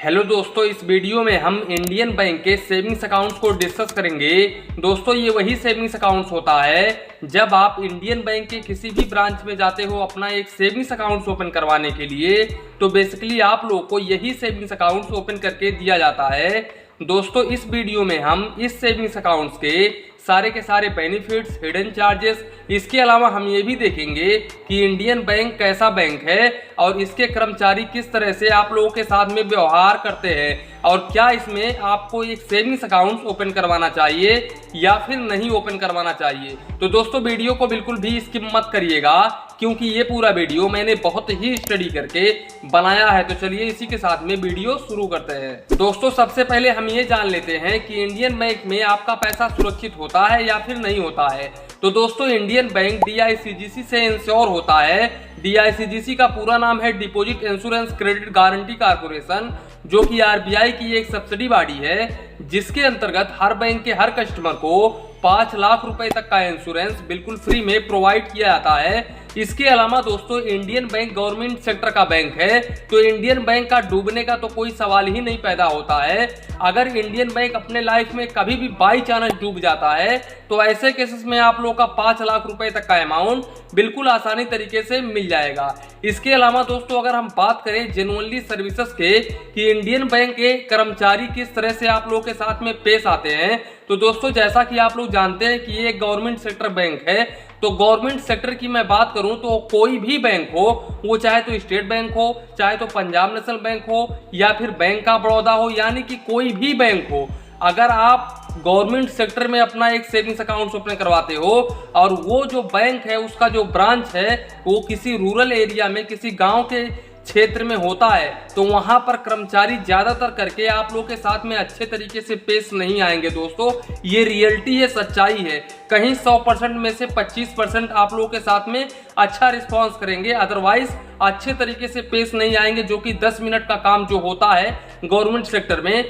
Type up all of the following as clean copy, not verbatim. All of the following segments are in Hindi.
हेलो दोस्तों, इस वीडियो में हम इंडियन बैंक के सेविंग्स अकाउंट्स को डिस्कस करेंगे। दोस्तों, ये वही सेविंग्स अकाउंट्स होता है जब आप इंडियन बैंक के किसी भी ब्रांच में जाते हो अपना एक सेविंग्स अकाउंट्स ओपन करवाने के लिए, तो बेसिकली आप लोग को यही सेविंग्स अकाउंट्स ओपन करके दिया जाता है। दोस्तों, इस वीडियो में हम इस सेविंग्स अकाउंट्स के सारे के सारे बेनिफिट्स, हिडन चार्जेस, इसके अलावा हम ये भी देखेंगे कि इंडियन बैंक कैसा बैंक है और इसके कर्मचारी किस तरह से आप लोगों के साथ में व्यवहार करते हैं और क्या इसमें आपको एक सेविंग्स अकाउंट ओपन करवाना चाहिए या फिर नहीं ओपन करवाना चाहिए। तो दोस्तों, वीडियो को बिल्कुल भी स्किप मत करिएगा क्योंकि ये पूरा वीडियो मैंने बहुत ही स्टडी करके बनाया है। तो चलिए इसी के साथ में वीडियो शुरू करते हैं। दोस्तों, सबसे पहले हम ये जान लेते हैं कि इंडियन बैंक में आपका पैसा सुरक्षित होता है या फिर नहीं होता है। तो दोस्तों, इंडियन बैंक DICGC से इंश्योर होता है। DICGC का पूरा नाम है deposit insurance credit guarantee corporation, जो कि RBI की एक सब्सिडी बॉडी है, जिसके अंतर्गत हर बैंक के हर कस्टमर को 5 लाख रुपए तक का इंश्योरेंस बिल्कुल फ्री में प्रोवाइड किया जाता है। इसके अलावा दोस्तों, इंडियन बैंक गवर्नमेंट सेक्टर का बैंक है, तो इंडियन बैंक का डूबने का तो कोई सवाल ही नहीं पैदा होता है। अगर इंडियन बैंक अपने लाइफ में कभी भी बाई चांस डूब जाता है तो ऐसे केसेस में आप लोगों का 5 लाख रुपए तक का अमाउंट बिल्कुल आसानी तरीके से मिल जाएगा। इसके अलावा दोस्तों, अगर हम बात करें जेन्युइनली सर्विसेज के कि इंडियन बैंक के कर्मचारी किस तरह से आप लोगों के साथ में पेश आते हैं, तो दोस्तों, जैसा कि आप लोग जानते हैं कि ये एक गवर्नमेंट सेक्टर बैंक है। तो गवर्नमेंट सेक्टर की मैं बात करूं तो कोई भी बैंक हो, वो चाहे तो स्टेट बैंक हो, चाहे तो पंजाब नेशनल बैंक हो या फिर बैंक ऑफ बड़ौदा हो, यानी कि कोई भी बैंक हो, अगर आप गवर्नमेंट सेक्टर में अपना एक सेविंग्स अकाउंट ओपन करवाते हो और वो जो बैंक है उसका जो ब्रांच है वो किसी रूरल एरिया में, किसी गांव के क्षेत्र में होता है, तो वहां पर कर्मचारी ज्यादातर करके आप लोगों के साथ में अच्छे तरीके से पेश नहीं आएंगे। दोस्तों, ये रियलिटी है, सच्चाई है। कहीं 100% में से 25% आप लोगों के साथ में अच्छा रिस्पॉन्स करेंगे, अदरवाइज अच्छे तरीके से पेश नहीं आएंगे। जो कि 10 मिनट का काम जो होता है गवर्नमेंट सेक्टर में,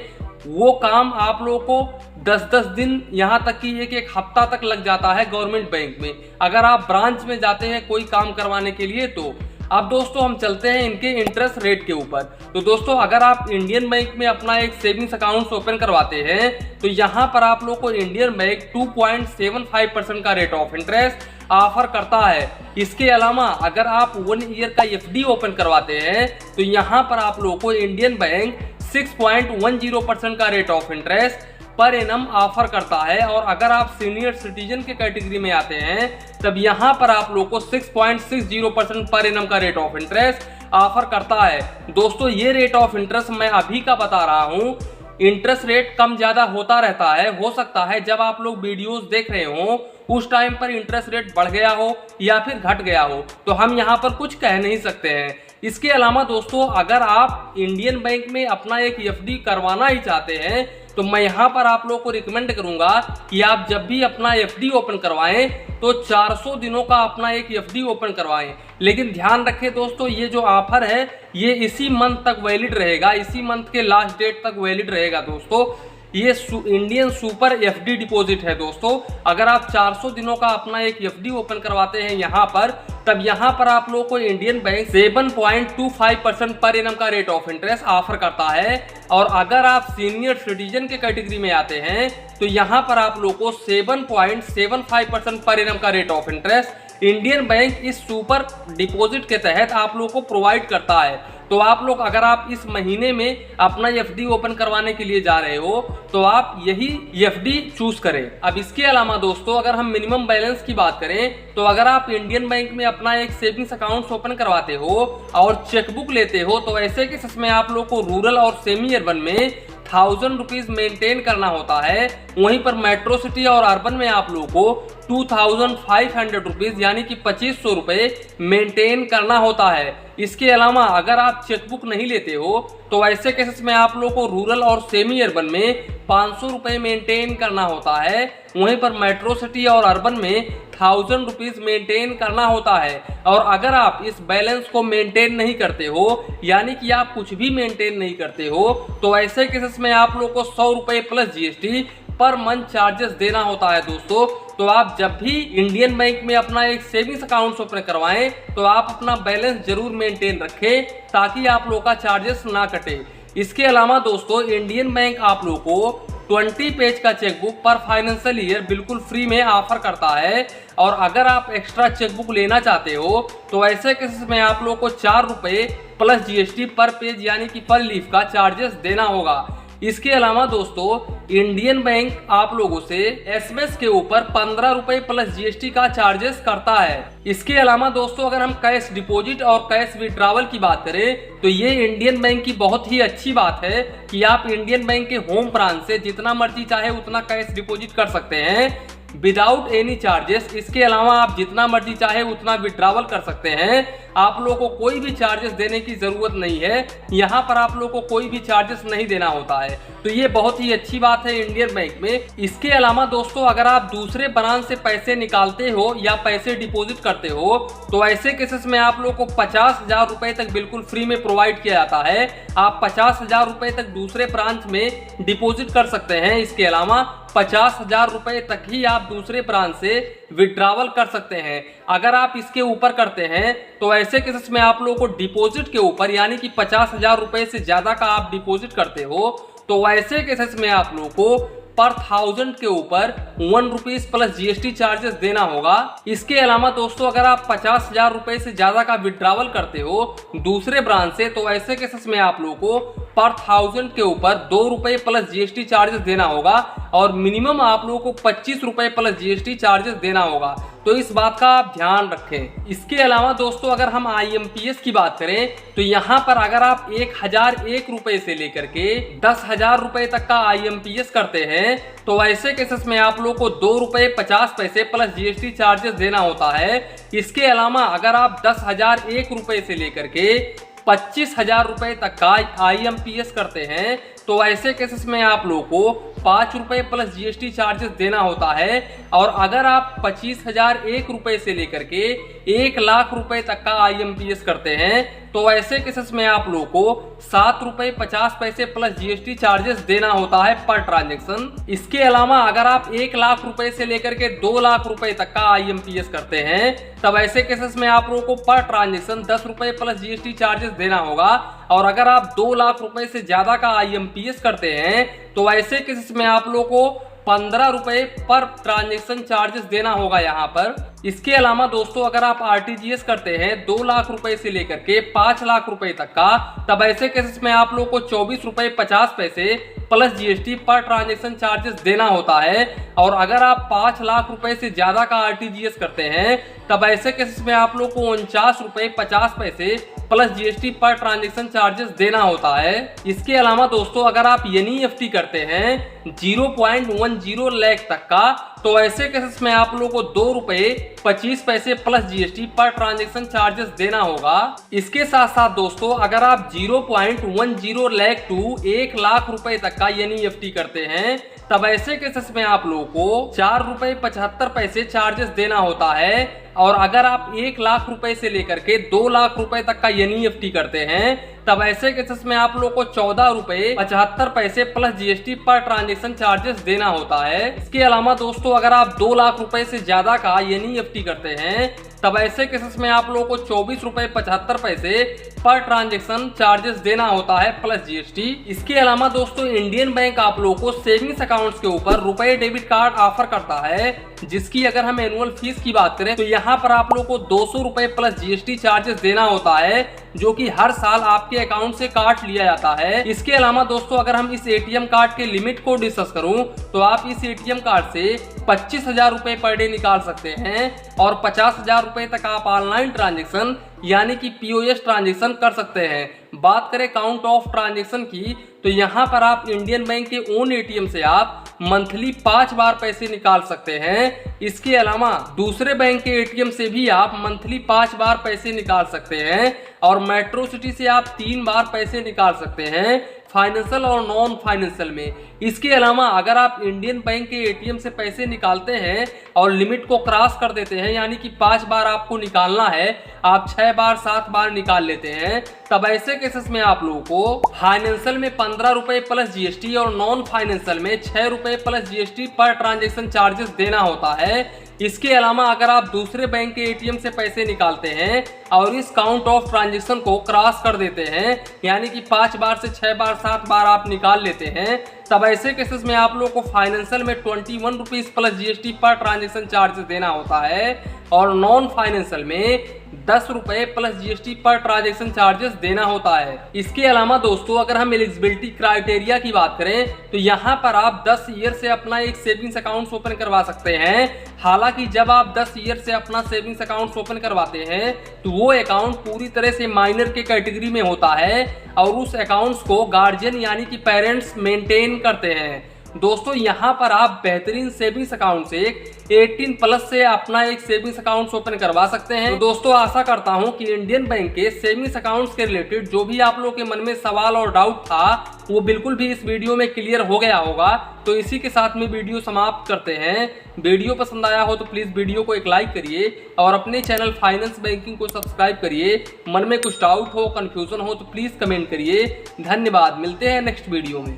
वो काम आप लोगों को 10-10 दिन, यहाँ तक कि एक हफ्ता तक लग जाता है गवर्नमेंट बैंक में, अगर आप ब्रांच में जाते हैं कोई काम करवाने के लिए। तो अब दोस्तों, हम चलते हैं इनके इंटरेस्ट रेट के ऊपर। तो दोस्तों, अगर आप इंडियन बैंक में अपना एक सेविंग्स अकाउंट ओपन करवाते हैं तो यहाँ पर आप लोग को इंडियन बैंक 2.75% का रेट ऑफ इंटरेस्ट ऑफर करता है। इसके अलावा अगर आप 1 ईयर का FD ओपन करवाते हैं तो यहाँ पर आप लोग को इंडियन बैंक 6.10% का rate of interest per annum offer करता है। और अगर आप सीनियर सिटीजन के कैटेगरी में आते हैं तब यहाँ पर आप लोग को 6.60% पर एनम का रेट ऑफ इंटरेस्ट ऑफर करता है। दोस्तों, ये रेट ऑफ इंटरेस्ट मैं अभी का बता रहा हूँ, इंटरेस्ट रेट कम ज्यादा होता रहता है। हो सकता है जब आप लोग वीडियोस देख रहे हो उस टाइम पर इंटरेस्ट रेट बढ़ गया हो या फिर घट गया हो, तो हम यहाँ पर कुछ कह नहीं सकते हैं। इसके अलावा दोस्तों, अगर आप इंडियन बैंक में अपना एक FD करवाना ही चाहते हैं तो मैं यहाँ पर आप लोगों को रिकमेंड करूंगा कि आप जब भी अपना FD ओपन करवाएं तो 400 दिनों का अपना एक FD ओपन करवाएं। लेकिन ध्यान रखें दोस्तों, ये जो ऑफर है ये इसी मंथ तक वैलिड रहेगा, इसी मंथ के लास्ट डेट तक वैलिड रहेगा। दोस्तों, ये इंडियन सुपर FD डिपॉजिट है। दोस्तों, अगर आप 400 दिनों का अपना एक FD ओपन करवाते हैं यहाँ पर, तब यहाँ पर आप लोगों को इंडियन बैंक 7.25% पर एनम का रेट ऑफ इंटरेस्ट ऑफर करता है। और अगर आप सीनियर सिटीजन के कैटेगरी में आते हैं तो यहाँ पर आप लोगों को 7.75% पर एनम का rate of interest Indian bank इस सुपर डिपॉजिट के तहत आप लोगों को प्रोवाइड करता है। तो आप लोग, अगर आप इस महीने में अपना FD ओपन करवाने के लिए जा रहे हो तो आप यही FD चूज करें। अब इसके अलावा दोस्तों, अगर हम मिनिमम बैलेंस की बात करें तो अगर आप इंडियन बैंक में अपना एक सेविंग्स अकाउंट ओपन करवाते हो और चेकबुक लेते हो तो ऐसे केसेस में आप लोग को रूरल और सेमी अर्बन में 1000 रुपीज मेंटेन करना होता है। वहीं पर मेट्रो सिटी और अर्बन में आप लोगों को 2500 रुपीज यानी कि 2500 रुपए मेंटेन करना होता है। इसके अलावा अगर आप चेकबुक नहीं लेते हो तो ऐसे केसेस में आप लोगों को रूरल और सेमी अर्बन में 500 रुपए मेंटेन करना होता है। वहीं पर मेट्रो सिटी और अर्बन में 1000 रुपीज मेंटेन करना होता है। और अगर आप इस बैलेंस को मेंटेन नहीं करते हो, यानी कि आप कुछ भी मेंटेन नहीं करते हो, तो ऐसे केसेस में आप लोग को 100 रुपए plus GST per month charges देना होता है। दोस्तों, तो आप जब भी इंडियन बैंक में अपना एक सेविंग्स अकाउंट ओपन करवाएं तो आप अपना बैलेंस जरूर मेंटेन रखें ताकि आप लोग का चार्जेस ना कटे। इसके अलावा दोस्तों इंडियन बैंक आप लोगों को 20 पेज का चेकबुक पर फाइनेंशियल ईयर बिल्कुल फ्री में ऑफर करता है। और अगर आप एक्स्ट्रा चेकबुक लेना चाहते हो तो ऐसे केसेस में आप लोगों को 4 रुपए प्लस जीएसटी पर पेज यानी कि पर लीफ का चार्जेस देना होगा। इसके अलावा दोस्तों इंडियन बैंक आप लोगों से एसएमएस के ऊपर 15 रुपए प्लस जीएसटी का चार्जेस करता है। इसके अलावा दोस्तों अगर हम कैश डिपॉजिट और कैश विड्रॉवल की बात करें तो ये इंडियन बैंक की बहुत ही अच्छी बात है कि आप इंडियन बैंक के होम ब्रांच से जितना मर्जी चाहे उतना कैश डिपॉजिट कर सकते हैं विदाउट एनी चार्जेस। इसके अलावा आप जितना मर्जी चाहे उतना विड्रॉवल कर सकते हैं, आप लोगों को कोई भी चार्जेस देने की जरूरत नहीं है। यहाँ पर आप लोगों को कोई भी चार्जेस नहीं देना होता है, तो ये बहुत ही अच्छी बात है इंडियन बैंक में। इसके अलावा दोस्तों अगर आप दूसरे ब्रांच से पैसे निकालते हो या पैसे डिपॉजिट करते हो तो ऐसे केसेस में आप लोगों को 50,000 रुपए तक बिल्कुल फ्री में प्रोवाइड किया जाता है। आप 50,000 रुपए तक दूसरे ब्रांच में डिपॉजिट कर सकते हैं। इसके अलावा 50,000 रुपए तक ही आप दूसरे ब्रांच से विड्रॉवल कर सकते हैं। अगर आप इसके ऊपर करते हैं तो ऐसे केसेस में आप लोगों को डिपॉजिट के ऊपर यानी कि 50,000 रुपए से ज्यादा का आप डिपॉजिट करते हो तो ऐसे केसेस में आप लोगों को पर 1000 के ऊपर 1 रुपीज प्लस जीएसटी चार्जेस देना होगा। इसके अलावा दोस्तों अगर आप 50,000 रुपए से ज्यादा का विड्रॉवल करते हो दूसरे ब्रांच से तो ऐसे केसेस में आप लोगों को पर 1000 के ऊपर 2 रुपए प्लस जीएसटी चार्जेस देना होगा और मिनिमम आप लोगों को 25 रुपए प्लस जीएसटी चार्जेस देना होगा, तो इस बात का आप ध्यान रखें। इसके अलावा दोस्तों अगर हम आईएमपीएस की बात करें तो यहाँ पर अगर आप 1001 रुपए से लेकर के 10,000 रुपए तक का आईएमपीएस करते हैं तो ऐसे केसेस में आप लोगों को 2 रुपए 50 पैसे प्लस जीएसटी चार्जेस देना होता है। इसके अलावा अगर आप 10,001 रुपए से लेकर के 25,000 रुपए तक का आईएमपीएस करते हैं तो ऐसे केसेस में आप लोगों को 5 रुपए प्लस जीएसटी चार्जेस देना होता है। और अगर आप 25,001 रुपए से लेकर के 1 लाख रुपए तक का आईएमपीएस करते हैं तो ऐसे केसेस में आप लोगों को 7 रुपए 50 पैसे प्लस जीएसटी चार्जेस देना होता है पर ट्रांजेक्शन। इसके अलावा अगर आप 1 लाख रुपए से लेकर के 2 लाख रुपए तक का आईएमपीएस करते हैं तब ऐसे केसेस में आप लोगों को पर ट्रांजेक्शन 10 रुपए प्लस जीएसटी चार्जेस देना होगा। और अगर आप 2 लाख रुपए से ज्यादा का आईएमपीएस करते हैं तो ऐसे केसेस में आप लोगों को 15 रुपए पर ट्रांजेक्शन चार्जेस देना होगा यहाँ पर। इसके अलावा दोस्तों अगर आप आरटीजीएस करते हैं 2 लाख रुपए से लेकर के 5 लाख रुपए तक का तब ऐसे केसेस में आप लोगों को 24 रुपए 50 पैसे plus GST per transaction charges देना होता है। और अगर आप 5 लाख रुपए से ज्यादा का आरटीजीएस करते हैं तब ऐसे केसेस में आप लोग को 49 रुपए 50 पैसे plus GST per transaction charges देना होता है। इसके अलावा दोस्तों अगर आप एनईएफटी करते हैं 0.10 लाख तक का तो ऐसे केसेस में आप लोगों को 2 रुपए 25 पैसे plus GST per transaction charges देना होगा। इसके साथ साथ दोस्तों अगर आप 0.10 लाख टू 1 लाख रुपए तक का एनईएफटी करते हैं तब ऐसे केसेस में आप लोगों को 4 रुपए 75 पैसे चार्जेस देना होता है। और अगर आप 1 लाख रुपए से लेकर के 2 लाख रुपए तक का एनईएफटी करते हैं तब ऐसे केसेस में आप लोग को 14 रुपए 75 पैसे plus GST per transaction charges देना होता है। इसके अलावा दोस्तों अगर आप 2 लाख रुपए से ज्यादा का एनईएफटी करते हैं तब ऐसे केसेस में आप लोगों को 24 रुपए 75 पैसे पर ट्रांजेक्शन चार्जेस देना होता है प्लस जीएसटी। इसके अलावा दोस्तों इंडियन बैंक आप लोगों को सेविंग्स अकाउंट्स के ऊपर रुपए डेबिट कार्ड ऑफर करता है, जिसकी अगर हम एनुअल फीस की बात करें तो यहाँ पर आप लोग को 200 रुपए प्लस जीएसटी चार्जेस देना होता है, जो कि हर साल आपके अकाउंट से काट लिया जाता है। इसके अलावा दोस्तों अगर हम इस एटीएम कार्ड के लिमिट को डिस्कस करूं तो आप इस एटीएम कार्ड से 25,000 रुपए पर डे निकाल सकते हैं और 50,000 रुपए तक आप ऑनलाइन ट्रांजेक्शन यानी कि पीओएस ट्रांजेक्शन कर सकते हैं। बात करें काउंट ऑफ ट्रांजेक्शन की तो यहाँ पर आप इंडियन बैंक के ओन एटीएम से आप मंथली 5 बार पैसे निकाल सकते हैं। इसके अलावा दूसरे बैंक के एटीएम से भी आप मंथली 5 बार पैसे निकाल सकते हैं और मेट्रो सिटी से आप 3 बार पैसे निकाल सकते हैं फाइनेंशियल और नॉन फाइनेंशियल में। इसके अलावा अगर आप इंडियन बैंक के एटीएम से पैसे निकालते हैं और लिमिट को क्रॉस कर देते हैं यानी कि 5 बार आपको निकालना है, आप 6 बार 7 बार निकाल लेते हैं, तब ऐसे केसेस में आप लोगों को फाइनेंशियल में 15 रुपए प्लस जीएसटी और नॉन फाइनेंशियल में 6 रुपए plus GST per transaction charges देना होता है। इसके अलावा अगर आप दूसरे बैंक के एटीएम से पैसे निकालते हैं और इस काउंट ऑफ ट्रांजेक्शन को क्रॉस कर देते हैं, यानी कि 5 बार से 6 बार 7 बार आप निकाल लेते हैं, तब ऐसे केसेस में आप लोगों को फाइनेंशियल में 21 rupees plus GST per transaction charges देना होता है और नॉन फाइनेंशियल में 10 रुपए plus GST per transaction charges देना होता है। इसके अलावा दोस्तों अगर हम एलिजिबिलिटी क्राइटेरिया की बात करें तो यहाँ पर आप 10 ईयर से अपना एक सेविंग्स अकाउंट ओपन करवा सकते हैं। हालांकि जब आप 10 ईयर से अपना सेविंग्स अकाउंट ओपन करवाते हैं तो वो अकाउंट पूरी तरह से माइनर के कैटेगरी में होता है और उस अकाउंट्स को गार्जियन यानी कि पेरेंट्स मेंटेन करते हैं। दोस्तों यहाँ पर आप बेहतरीन सेविंग्स अकाउंट से 18 प्लस से अपना एक सेविंग्स अकाउंट ओपन करवा सकते हैं। तो दोस्तों आशा करता हूँ कि इंडियन बैंक के सेविंग्स अकाउंट्स के रिलेटेड जो भी आप लोगों के मन में सवाल और डाउट था वो बिल्कुल भी इस वीडियो में क्लियर हो गया होगा। तो इसी के साथ में वीडियो समाप्त करते हैं। वीडियो पसंद आया हो तो प्लीज़ वीडियो को एक लाइक करिए और अपने चैनल फाइनेंस बैंकिंग को सब्सक्राइब करिए। मन में कुछ डाउट हो, कन्फ्यूजन हो तो प्लीज़ कमेंट करिए। धन्यवाद, मिलते हैं नेक्स्ट वीडियो में।